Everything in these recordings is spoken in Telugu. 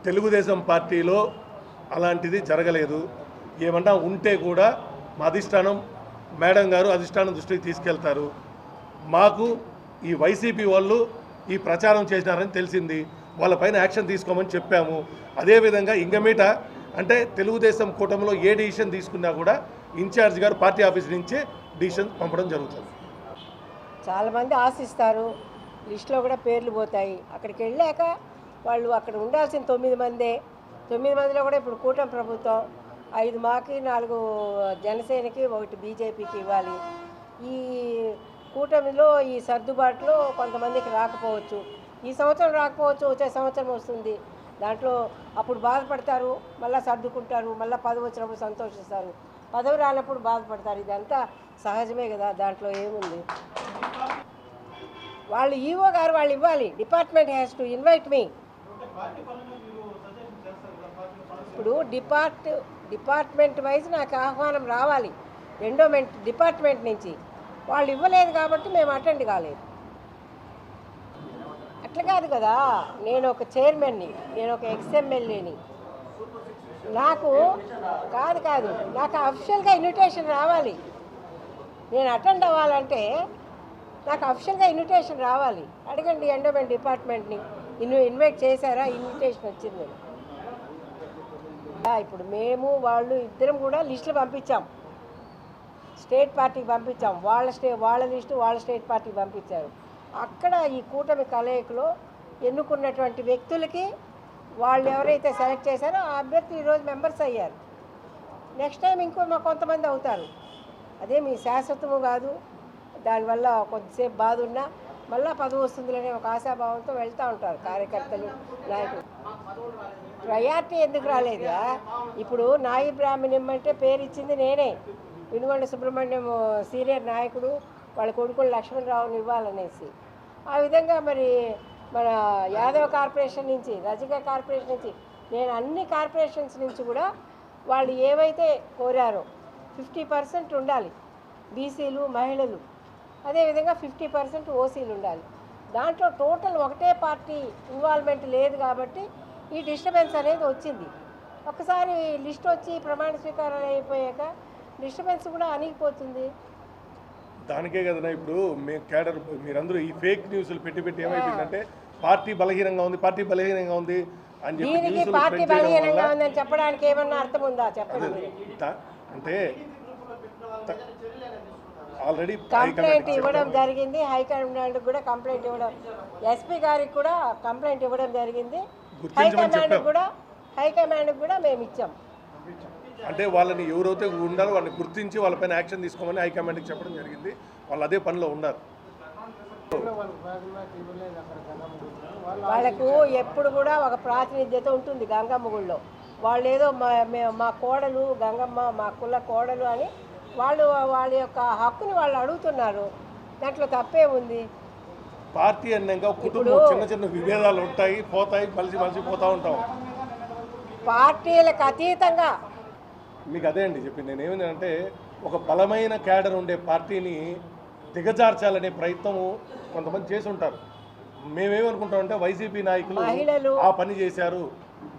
తెలుగుదేశం పార్టీలో అలాంటిది జరగలేదు. ఏమన్నా ఉంటే కూడా మా అధిష్టానం మేడం గారు అధిష్టానం దృష్టికి తీసుకెళ్తారు. మాకు ఈ వైసీపీ వాళ్ళు ఈ ప్రచారం చేసినారని తెలిసింది, వాళ్ళపైన యాక్షన్ తీసుకోమని చెప్పాము. అదేవిధంగా ఇంగమీట అంటే తెలుగుదేశం కూటమిలో ఏ డిసిషన్ తీసుకున్నా కూడా ఇన్ఛార్జ్ గారు పార్టీ ఆఫీస్ నుంచే డిసిషన్ పంపడం జరుగుతుంది. చాలామంది ఆశిస్తారు, లిస్టులో కూడా పేర్లు పోతాయి. అక్కడికి వెళ్ళాక వాళ్ళు అక్కడ ఉండాల్సిన 9 మందే. 9 మందిలో కూడా ఇప్పుడు కూటమి ప్రభుత్వం 5 మాకి 4 జనసేనకి 1 బీజేపీకి ఇవ్వాలి. ఈ కూటమిలో ఈ సర్దుబాటులో కొంతమందికి రాకపోవచ్చు, ఈ సంవత్సరం రాకపోవచ్చు, వచ్చే సంవత్సరం వస్తుంది. దాంట్లో అప్పుడు బాధపడతారు, మళ్ళీ సర్దుకుంటారు, మళ్ళీ పదవి వచ్చినప్పుడు సంతోషిస్తారు, పదవి రానప్పుడు బాధపడతారు. ఇదంతా సహజమే కదా, దాంట్లో ఏముంది. వాళ్ళు ఈఓ గారు వాళ్ళు ఇవ్వాలి. డిపార్ట్మెంట్ హ్యాస్ టు ఇన్వైట్ మీ. ఇప్పుడు డిపార్ట్మెంట్ వైజ్ నాకు ఆహ్వానం రావాలి ఎండోమెంట్ డిపార్ట్మెంట్ నుంచి. వాళ్ళు ఇవ్వలేదు కాబట్టి మేము అటెండ్ కాలేదు. అట్లా కాదు కదా, నేను ఒక చైర్మన్ని, నేను ఒక ఎక్స్ఎమ్మెల్యేని. నాకు నాకు అఫిషియల్గా ఇన్విటేషన్ రావాలి. నేను అటెండ్ అవ్వాలంటే నాకు అఫిషియల్గా ఇన్విటేషన్ రావాలి. అడగండి ఎండోమెంట్ డిపార్ట్మెంట్ని, ఇన్వైట్ చేశారా, ఇన్విటేషన్ వచ్చింది. ఇప్పుడు మేము వాళ్ళు ఇద్దరం కూడా లిస్టులు పంపించాం, స్టేట్ పార్టీకి పంపించాం. వాళ్ళ లిస్టు వాళ్ళ స్టేట్ పార్టీకి పంపించారు. అక్కడ ఈ కూటమి కలయికలో ఎన్నుకున్నటువంటి వ్యక్తులకి వాళ్ళు ఎవరైతే సెలెక్ట్ చేశారో ఆ అభ్యర్థులు ఈరోజు మెంబర్స్ అయ్యారు. నెక్స్ట్ టైం ఇంకో కొంతమంది అవుతారు. అదే మీ శాశ్వతము కాదు. దానివల్ల కొద్దిసేపు బాధ ఉన్నా మళ్ళీ పదవి వస్తుందిలనే ఒక ఆశాభావంతో వెళ్తూ ఉంటారు కార్యకర్తలు, నాయకులు. ప్రయారిటీ ఎందుకు రాలేదా? ఇప్పుడు నాయి బ్రాహ్మణ్యం అంటే పేరు ఇచ్చింది నేనే. వినుగొండ సుబ్రహ్మణ్యం సీనియర్ నాయకుడు, వాళ్ళ కొడుకులు లక్ష్మణరావుని ఇవ్వాలనేసి. ఆ విధంగా మరి మన యాదవ్ కార్పొరేషన్ నుంచి, రజిక కార్పొరేషన్ నుంచి, నేను అన్ని కార్పొరేషన్స్ నుంచి కూడా వాళ్ళు ఏవైతే కోరారో 50% ఉండాలి బీసీలు, మహిళలు. అదేవిధంగా 50% ఓసీలు ఉండాలి. దాంట్లో టోటల్ ఒకటే పార్టీ ఇన్వాల్వ్మెంట్ లేదు కాబట్టి ఈ డిస్టర్బెన్స్ అనేది వచ్చింది. ఒకసారి లిస్ట్ వచ్చి ప్రమాణ స్వీకారాలు అయిపోయాక డిస్టర్బెన్స్ కూడా అణిగిపోతుంది. దానికే కదా ఇప్పుడు మీ క్యాడర్ మీరందరూ ఈ ఫేక్ న్యూస్లు పెట్టి ఏమైపోయిందంటే పార్టీ బలహీనంగా ఉంది అని చెప్పి దీనికి పార్టీ బలహీనంగా ఉందని చెప్పడానికి ఏమన్నా అర్థం ఉందా చెప్పండి. అంటే ఆల్రెడీ కంప్లైంట్ ఇవ్వడం జరిగింది, హైకమాండ్ కూడా కంప్లైంట్ ఇవ్వడం, ఎస్పీ గారికి కూడా కంప్లైంట్ ఇవ్వడం జరిగింది, హైకమాండ్ కూడా మేము ఇచ్చాం. అంటే వాళ్ళని ఎవరైతే ఉండాలో వాళ్ళని గుర్తించి వాళ్ళపైన యాక్షన్ తీసుకోమని హైకమాండ్కి చెప్పడం జరిగింది. వాళ్ళు అదే పనిలో ఉన్నారు. వాళ్ళకు ఎప్పుడు కూడా ఒక ప్రాతినిధ్యత ఉంటుంది గంగమ్మ గుళ్ళో. వాళ్ళు ఏదో మా కోడలు గంగమ్మ, మా కుల కోడలు అని వాళ్ళ యొక్క హక్కుని వాళ్ళు అడుగుతున్నారు. దాంట్లో తప్పే ఉంది. పార్టీ అన్నాక కుటుంబం చిన్న విభేదాలు ఉంటాయి, పోతాయి, కలిసి పోతూ ఉంటాం. పార్టీలకు అతీతంగా మీకు అదే అండి చెప్పింది. నేను ఏమిటంటే ఒక బలమైన క్యాడర్ ఉండే పార్టీని దిగజార్చాలనే ప్రయత్నం కొంతమంది చేసి ఉంటారు. మేమేమనుకుంటామంటే వైసీపీ నాయకులు ఆ పని చేశారు,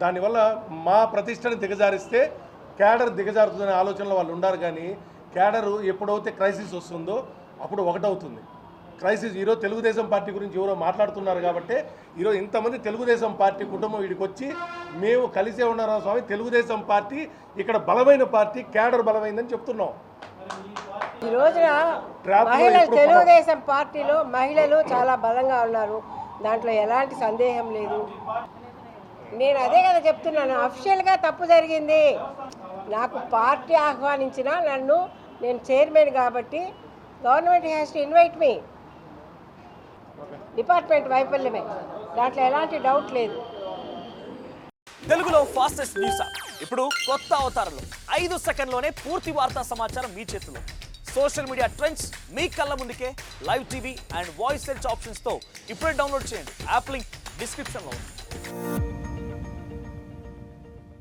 దానివల్ల మా ప్రతిష్టను దిగజారిస్తే క్యాడర్ దిగజారుతుందనే ఆలోచనలో వాళ్ళు ఉండారు. కానీ క్యాడరు ఎప్పుడైతే క్రైసిస్ వస్తుందో అప్పుడు ఒకటవుతుంది క్రైసిస్. ఈరోజు తెలుగుదేశం పార్టీ గురించి ఎవరో మాట్లాడుతున్నారు కాబట్టి ఈరోజు ఇంతమంది తెలుగుదేశం పార్టీ కుటుంబం వీడికి వచ్చి మేము కలిసే ఉన్నారా స్వామి, తెలుగుదేశం పార్టీ ఇక్కడ బలమైన పార్టీ, క్యాడర్ బలమైందని చెప్తున్నాం. ఈ రోజున తెలుగుదేశం పార్టీలో మహిళలు చాలా బలంగా ఉన్నారు, దాంట్లో ఎలాంటి సందేహం లేదు. నేను అదే కదా చెప్తున్నాను, అఫిషియల్గా తప్పు జరిగింది. నాకు పార్టీ ఆహ్వానించిన నేను చైర్మన్ కాబట్టి government has to invite me. Department వైఫల్యమే, దాంట్లో ఎలాంటి డౌట్ లేదు. తెలుగులో ఫాస్టెస్ట్ న్యూస్ ఇప్పుడు కొత్త అవతారంలో 5 సెకండ్లోనే పూర్తి వార్తా సమాచారం మీ చేతిలో. సోషల్ మీడియా ట్రెండ్స్ మీ కళ్ళ ముందుకే live TV and voice search ఆప్షన్స్తో ఇప్పుడే డౌన్లోడ్ చేయండి. యాప్ లింక్ డిస్క్రిప్షన్లో ఉంది.